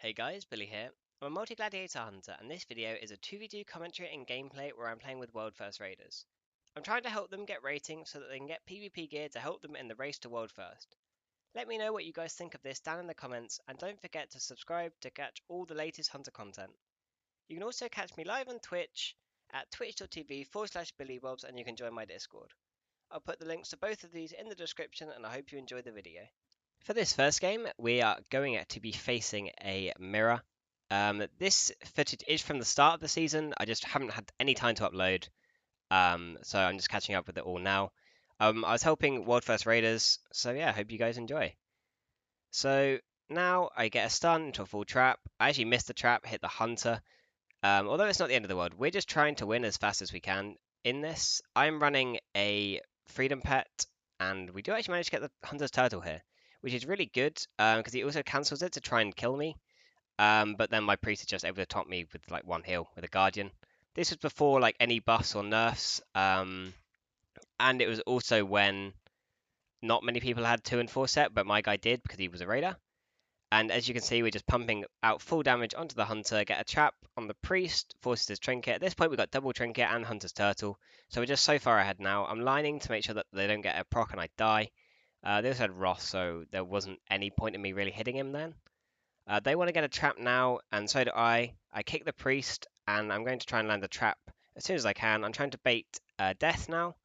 Hey guys, Billy here. I'm a multi-gladiator hunter, and this video is a 2v2 commentary and gameplay where I'm playing with World First Raiders. I'm trying to help them get ratings so that they can get PvP gear to help them in the race to World First. Let me know what you guys think of this down in the comments, and don't forget to subscribe to catch all the latest hunter content. You can also catch me live on Twitch at twitch.tv/Billybobbs, and you can join my Discord. I'll put the links to both of these in the description, and I hope you enjoy the video. For this first game, we are going to be facing a mirror. This footage is from the start of the season. I just haven't had any time to upload, so I'm just catching up with it all now. I was helping World First Raiders, so yeah, I hope you guys enjoy. So now I get a stun into a full trap. I actually missed the trap, hit the hunter. Although it's not the end of the world, we're just trying to win as fast as we can. In this, I'm running a freedom pet, and we do actually manage to get the hunter's turtle here, which is really good because he also cancels it to try and kill me. But then my priest is just able to top me with like one heal with a guardian. This was before like any buffs or nerfs, and it was also when not many people had 2 and 4 set, but my guy did because he was a raider. And as you can see, we're just pumping out full damage onto the hunter, get a trap on the priest, forces his trinket. At this point, we've got double trinket and hunter's turtle, so we're just so far ahead now. I'm lining to make sure that they don't get a proc and I die. They also had Ross, so there wasn't any point in me really hitting him then. They want to get a trap now, and so do I. I kick the priest, and I'm going to try and land a trap as soon as I can. I'm trying to bait death now,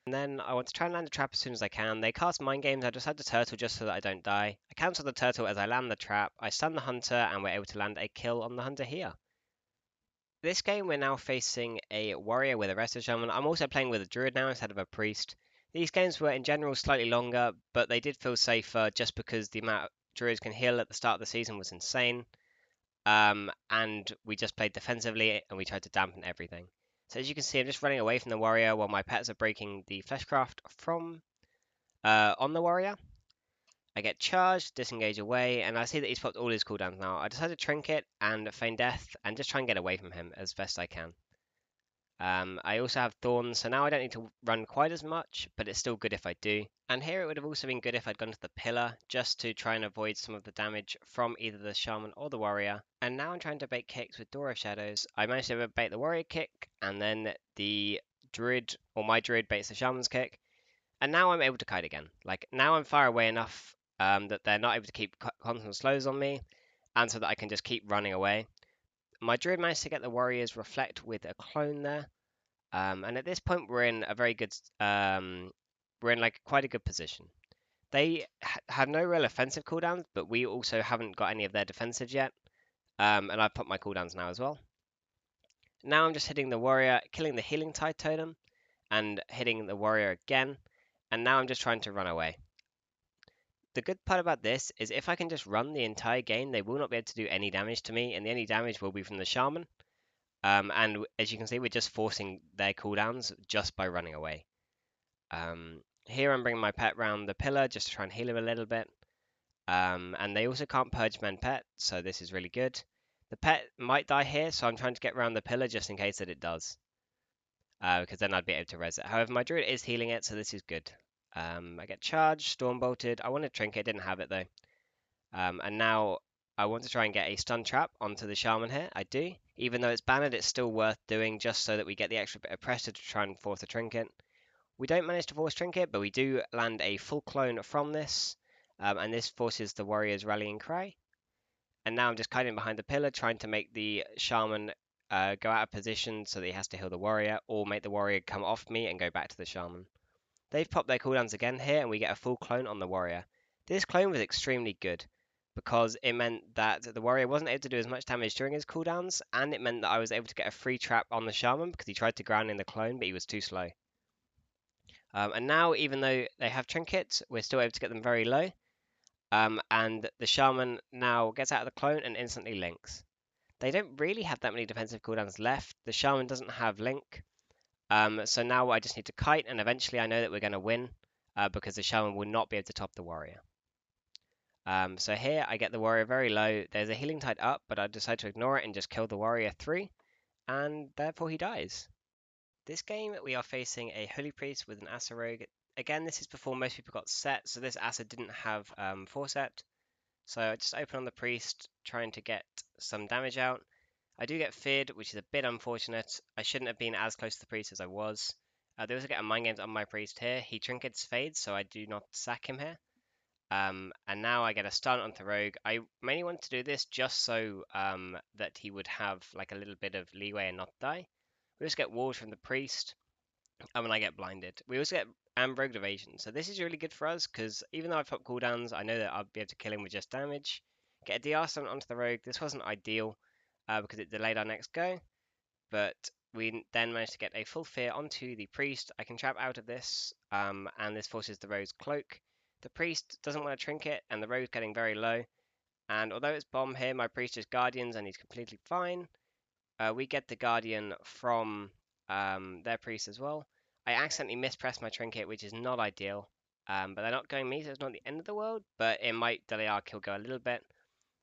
and then I want to try and land a trap as soon as I can. They cast Mind Games. I just had the turtle just so that I don't die. I cancel the turtle as I land the trap. I stun the hunter, and we're able to land a kill on the hunter here. This game, we're now facing a warrior with a resto shaman. I'm also playing with a druid now instead of a priest. These games were in general slightly longer, but they did feel safer just because the amount of druids can heal at the start of the season was insane. And we just played defensively and we tried to dampen everything. So as you can see, I'm just running away from the warrior while my pets are breaking the fleshcraft from on the warrior. I get charged, disengage away, and I see that he's popped all his cooldowns now. I decide to trinket and feign death and just try and get away from him as best I can. I also have thorns, so now I don't need to run quite as much, but it's still good if I do. And here it would have also been good if I'd gone to the pillar, just to try and avoid some of the damage from either the shaman or the warrior. And now I'm trying to bait kicks with Door of Shadows. I managed to bait the warrior kick, and then the druid, or my druid, baits the shaman's kick. And now I'm able to kite again. Like, now I'm far away enough that they're not able to keep constant slows on me, and so that I can just keep running away. My druid managed to get the warriors reflect with a clone there. And at this point, we're in a very good, we're in like quite a good position. They have no real offensive cooldowns, but we also haven't got any of their defensives yet. And I've put my cooldowns now as well. Now I'm just hitting the warrior, killing the healing tide totem, and hitting the warrior again. And now I'm just trying to run away. The good part about this is if I can just run the entire game, they will not be able to do any damage to me, and the only damage will be from the shaman. And as you can see, we're just forcing their cooldowns just by running away. Here I'm bringing my pet round the pillar just to try and heal him a little bit. And they also can't purge men pet, so this is really good. The pet might die here, so I'm trying to get around the pillar just in case that it does. Because then I'd be able to res it. However, my druid is healing it, so this is good. I get charged, storm bolted. I wanted trinket, didn't have it though. And now I want to try and get a stun trap onto the shaman here. I do. Even though it's banned, it's still worth doing just so that we get the extra bit of pressure to try and force a trinket. We don't manage to force trinket, but we do land a full clone from this. And this forces the warrior's rallying cry. And now I'm just kiting behind the pillar, trying to make the shaman go out of position so that he has to heal the warrior, or make the warrior come off me and go back to the shaman. They've popped their cooldowns again here, and we get a full clone on the warrior. This clone was extremely good, because it meant that the warrior wasn't able to do as much damage during his cooldowns, and it meant that I was able to get a free trap on the shaman, because he tried to ground in the clone, but he was too slow. And now, even though they have trinkets, we're still able to get them very low. And the shaman now gets out of the clone and instantly links. They don't really have that many defensive cooldowns left. The shaman doesn't have link. So now I just need to kite, and eventually I know that we're going to win because the shaman will not be able to top the warrior. So here I get the warrior very low. There's a healing tide up, but I decide to ignore it and just kill the warrior 3, and therefore he dies. This game we are facing a holy priest with an Asa rogue. Again, this is before most people got set, so this Asa didn't have 4 set. So I just open on the priest, trying to get some damage out. I do get feared, which is a bit unfortunate. I shouldn't have been as close to the priest as I was. They also get a mind games on my priest here. He trinkets fades, so I do not sack him here. And now I get a stun onto Rogue. I mainly wanted to do this just so that he would have like a little bit of leeway and not die. We also get walls from the priest, and I get blinded. We also get Rogue evasion. So this is really good for us because even though I've popped cooldowns, I know that I'll be able to kill him with just damage. Get a DR stun onto the Rogue. This wasn't ideal because it delayed our next go, but we then managed to get a full fear onto the priest. I can trap out of this, and this forces the Rogue's cloak. The priest doesn't want to trinket, and the Rogue's getting very low. And although it's bomb here, my priest is guardians, and he's completely fine. We get the guardian from their priest as well. I accidentally mispressed my trinket, which is not ideal. But they're not going me, so it's not the end of the world. But it might delay our kill go a little bit.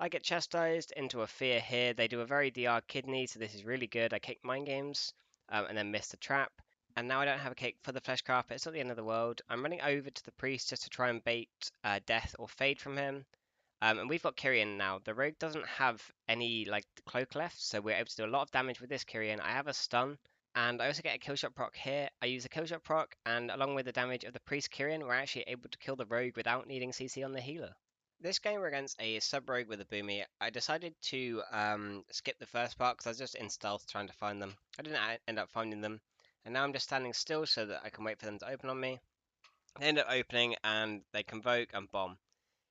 I get chastised into a fear here. They do a very DR kidney, so this is really good. I kick mind games and then miss the trap. And now I don't have a kick for the fleshcraft, but it's not the end of the world. I'm running over to the priest just to try and bait death or fade from him. And we've got Kyrian now. The rogue doesn't have any like cloak left, so we're able to do a lot of damage with this Kyrian. I have a stun, and I also get a killshot proc here. I use a killshot proc, and along with the damage of the priest Kyrian, we're actually able to kill the rogue without needing CC on the healer. This game we're against a sub-rogue with a boomy. I decided to skip the first part because I was just in stealth trying to find them. I didn't end up finding them. And now I'm just standing still so that I can wait for them to open on me. They end up opening and they convoke and bomb.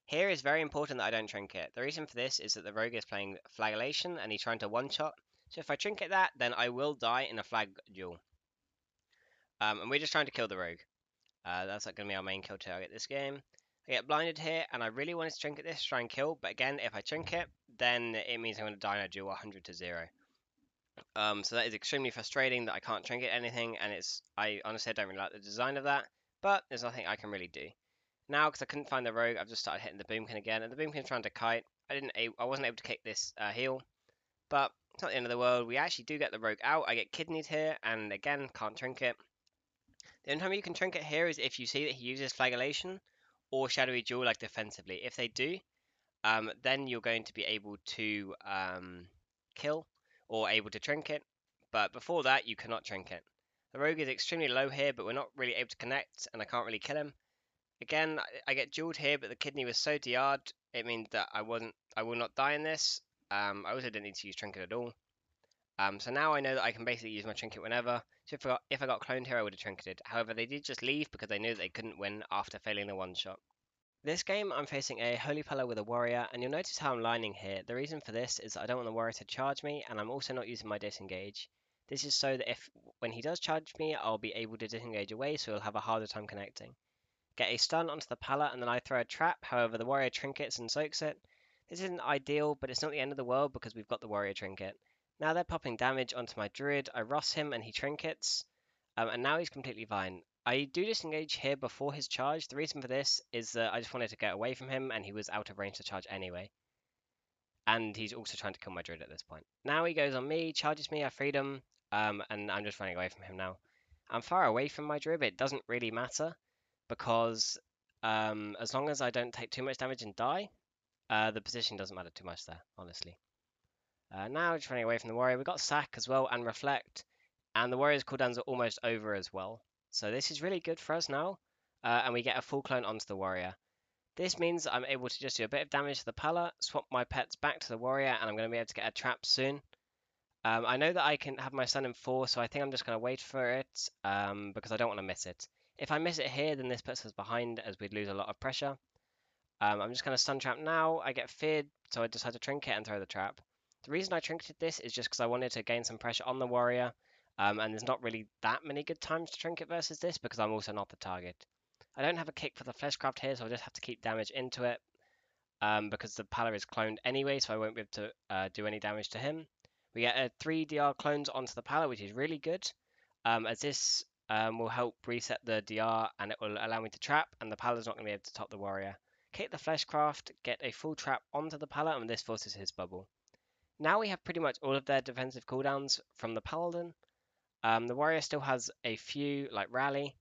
Here is very important that I don't trinket. The reason for this is that the rogue is playing flagellation and he's trying to one-shot. So if I trinket that, then I will die in a flag duel. And we're just trying to kill the rogue. That's like going to be our main kill target this game. I get blinded here, and I really wanted to trinket this to try and kill, but again, if I trinket, then it means I'm going to die in a duel 100 to 0. So that is extremely frustrating that I can't trinket anything, and I honestly don't really like the design of that, but there's nothing I can really do. Now, because I couldn't find the rogue, I've just started hitting the boomkin again, and the boomkin's trying to kite. I wasn't able to kick this heal, but it's not the end of the world. We actually do get the rogue out. I get kidneyed here, and again, can't trinket. The only time you can trinket here is if you see that he uses flagellation or shadowy duel like defensively. If they do, then you're going to be able to kill or able to trinket. But before that, you cannot trinket. The rogue is extremely low here, but we're not really able to connect, and I can't really kill him. Again, I get dueled here, but the kidney was so DR'd, it means that I will not die in this. I also didn't need to use trinket at all. So now I know that I can basically use my trinket whenever. So if I got cloned here, I would have trinketed. However, they did just leave because they knew that they couldn't win after failing the one shot. This game, I'm facing a Holy Pillar with a Warrior, and you'll notice how I'm lining here. The reason for this is that I don't want the Warrior to charge me, and I'm also not using my disengage. This is so that when he does charge me, I'll be able to disengage away, so he'll have a harder time connecting. Get a stun onto the Pala, and then I throw a trap. However, the Warrior trinkets and soaks it. This isn't ideal, but it's not the end of the world because we've got the Warrior trinket. Now they're popping damage onto my Druid. I Ross him and he trinkets, and now he's completely fine. I do disengage here before his charge. The reason for this is that I just wanted to get away from him, and he was out of range to charge anyway. And he's also trying to kill my Druid at this point. Now he goes on me, charges me, I freed him, and I'm just running away from him now. I'm far away from my Druid, but it doesn't really matter because as long as I don't take too much damage and die, the position doesn't matter too much there, honestly. Now just running away from the warrior. We've got sack as well and reflect, and the warrior's cooldowns are almost over as well. So this is really good for us now, and we get a full clone onto the warrior. This means I'm able to just do a bit of damage to the Pala, swap my pets back to the warrior, and I'm going to be able to get a trap soon. I know that I can have my stun in 4, so I think I'm just going to wait for it because I don't want to miss it. If I miss it here, then this puts us behind as we'd lose a lot of pressure. I'm just going to stun trap now. I get feared, so I decide to trinket and throw the trap. The reason I trinketed this is just because I wanted to gain some pressure on the warrior, and there's not really that many good times to trinket versus this because I'm also not the target. I don't have a kick for the fleshcraft here, so I just have to keep damage into it because the Pala is cloned anyway, so I won't be able to do any damage to him. We get 3 DR clones onto the Pala, which is really good, as this will help reset the DR and it will allow me to trap, and the Pala's not going to be able to top the warrior. Kick the fleshcraft, get a full trap onto the Pala, and this forces his bubble. Now we have pretty much all of their defensive cooldowns from the Paladin. The warrior still has a few, like rally,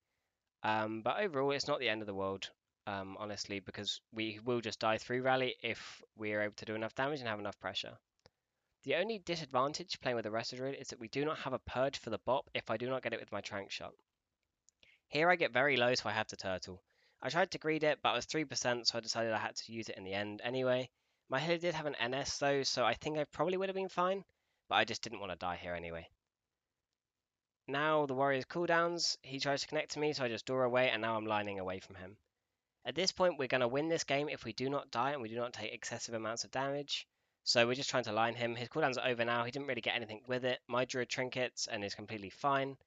but overall it's not the end of the world. honestly, because we will just die through rally if we are able to do enough damage and have enough pressure. The only disadvantage playing with the Resto Druid is that we do not have a purge for the bop if I do not get it with my trank shot. Here I get very low, so I have to turtle. I tried to greed it, but I was 3%, so I decided I had to use it in the end anyway. My healer did have an NS though, so I think I probably would have been fine, but I just didn't want to die here anyway. Now the warrior's cooldowns, he tries to connect to me, so I just draw away, and now I'm lining away from him. At this point, we're going to win this game if we do not die and we do not take excessive amounts of damage. So we're just trying to line him. His cooldowns are over now. He didn't really get anything with it. My druid trinkets and is completely fine.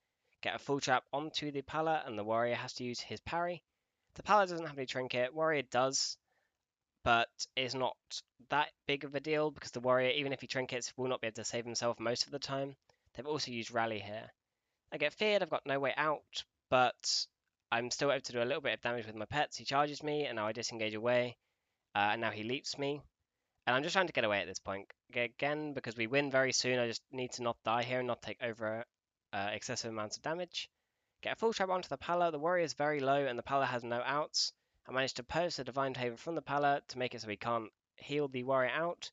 Get a full trap onto the pala and the warrior has to use his parry. The pala doesn't have any trinket. Warrior does, but is not that big of a deal because the warrior, even if he trinkets, will not be able to save himself most of the time. They've also used rally here. I get feared, I've got no way out, but I'm still able to do a little bit of damage with my pets. He charges me, and now I disengage away, and now he leaps me. And I'm just trying to get away at this point. Again, because we win very soon, I just need to not die here and not take over excessive amounts of damage. Get a full trap onto the Pala. The warrior is very low, and the Pala has no outs. I managed to purge the Divine Haven from the Pala to make it so he can't heal the warrior out.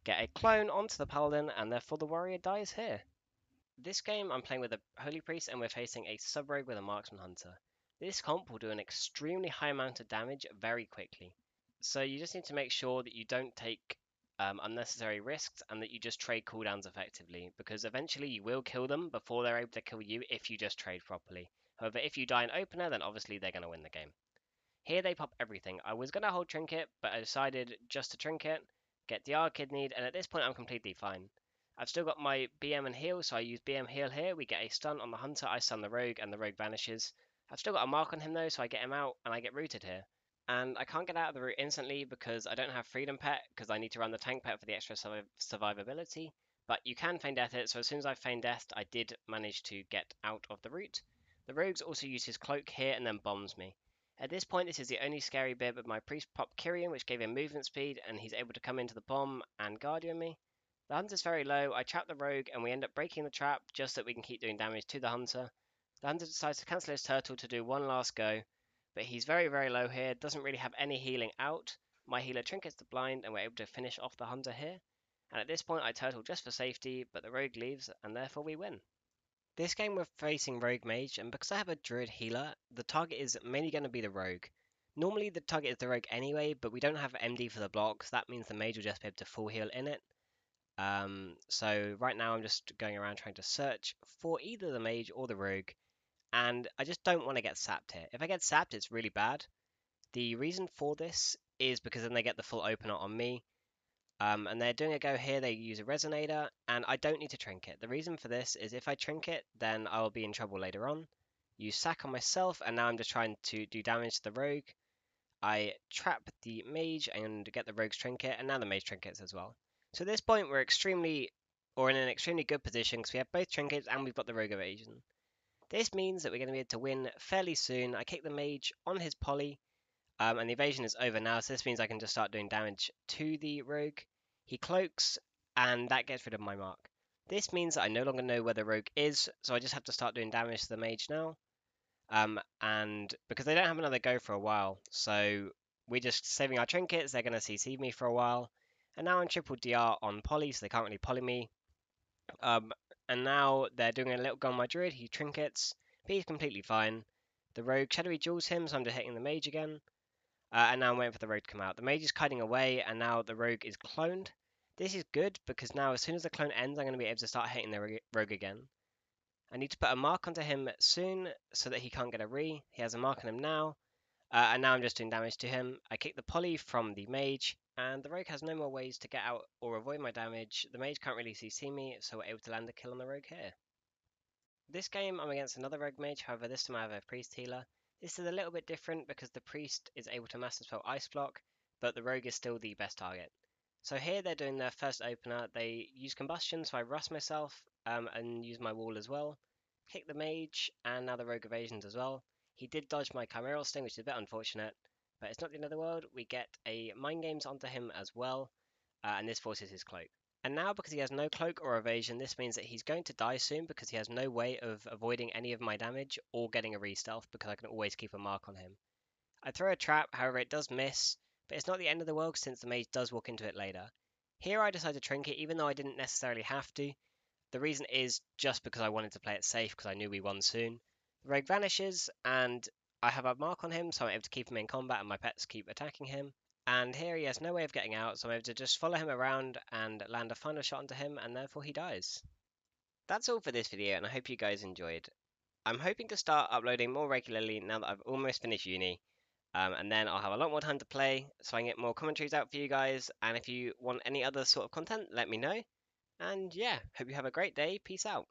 Get a clone onto the Paladin, and therefore the warrior dies here. This game I'm playing with a Holy Priest and we're facing a sub-rogue with a Marksman Hunter. This comp will do an extremely high amount of damage very quickly. So you just need to make sure that you don't take unnecessary risks and that you just trade cooldowns effectively, because eventually you will kill them before they're able to kill you if you just trade properly. However, if you die in opener, then obviously they're going to win the game. Here they pop everything. I was going to hold Trinket, but I decided just to Trinket, get the Kidneyed, and at this point I'm completely fine. I've still got my BM and heal, so I use BM heal here. We get a stun on the hunter, I stun the rogue, and the rogue vanishes. I've still got a mark on him though, so I get him out, and I get rooted here. And I can't get out of the root instantly because I don't have Freedom Pet, because I need to run the tank pet for the extra survivability. But you can feign death it, so as soon as I feign death, I did manage to get out of the root. The rogues also use his cloak here and then bombs me. At this point, this is the only scary bit, but my priest popped Kyrian, which gave him movement speed, and he's able to come into the bomb and guardian me. The hunter's very low, I trap the rogue, and we end up breaking the trap just so we can keep doing damage to the hunter. The hunter decides to cancel his turtle to do one last go, but he's very, very low here, doesn't really have any healing out. My healer trinkets the blind, and we're able to finish off the hunter here. And at this point, I turtle just for safety, but the rogue leaves, and therefore we win. This game we're facing Rogue Mage, and because I have a Druid healer, the target is mainly going to be the Rogue. Normally the target is the Rogue anyway, but we don't have MD for the block, so that means the Mage will just be able to full heal in it. So right now I'm just going around trying to search for either the Mage or the Rogue, and I just don't want to get sapped here. If I get sapped, it's really bad. The reason for this is because then they get the full opener on me, and they're doing a go here, they use a Resonator, and I don't need to trinket. The reason for this is if I trinket, then I will be in trouble later on. Use sack on myself, and now I'm just trying to do damage to the rogue. I trap the mage and get the rogue's trinket, and now the mage trinkets as well. So at this point, we're in an extremely good position, because we have both trinkets and we've got the rogue evasion. This means that we're going to be able to win fairly soon. I kick the mage on his poly, and the evasion is over now, so this means I can just start doing damage to the rogue. He cloaks, and that gets rid of my mark. This means that I no longer know where the rogue is, so I just have to start doing damage to the mage now. And because they don't have another go for a while, so we're just saving our trinkets, they're going to CC me for a while. And now I'm triple DR on poly, so they can't really poly me. And now they're doing a little go on my druid, he trinkets, but he's completely fine. The rogue shadowy duels him, so I'm just hitting the mage again. And now I'm waiting for the rogue to come out. The mage is kiting away, and now the rogue is cloned. This is good, because now as soon as the clone ends, I'm going to be able to start hitting the rogue again. I need to put a mark onto him soon, so that he can't get a re. He has a mark on him now, and now I'm just doing damage to him. I kick the poly from the mage, and the rogue has no more ways to get out or avoid my damage. The mage can't really CC me, so we're able to land a kill on the rogue here. This game I'm against another rogue mage, however this time I have a priest healer. This is a little bit different because the priest is able to master spell ice block, but the rogue is still the best target. So here they're doing their first opener, they use combustion, so I rust myself and use my wall as well. Kick the mage, and now the rogue evasions as well. He did dodge my chimeral sting, which is a bit unfortunate, but it's not the end of the world. We get a mind games onto him as well, and this forces his cloak. And now, because he has no cloak or evasion, this means that he's going to die soon because he has no way of avoiding any of my damage or getting a re-stealth because I can always keep a mark on him. I throw a trap, however it does miss, but it's not the end of the world since the mage does walk into it later. Here I decide to trinket even though I didn't necessarily have to. The reason is just because I wanted to play it safe because I knew we won soon. The rogue vanishes and I have a mark on him, so I'm able to keep him in combat and my pets keep attacking him. And here he has no way of getting out, so I'm able to just follow him around and land a final shot onto him, and therefore he dies. That's all for this video, and I hope you guys enjoyed. I'm hoping to start uploading more regularly now that I've almost finished uni. And then I'll have a lot more time to play, so I can get more commentaries out for you guys. And if you want any other sort of content, let me know. And yeah, hope you have a great day. Peace out.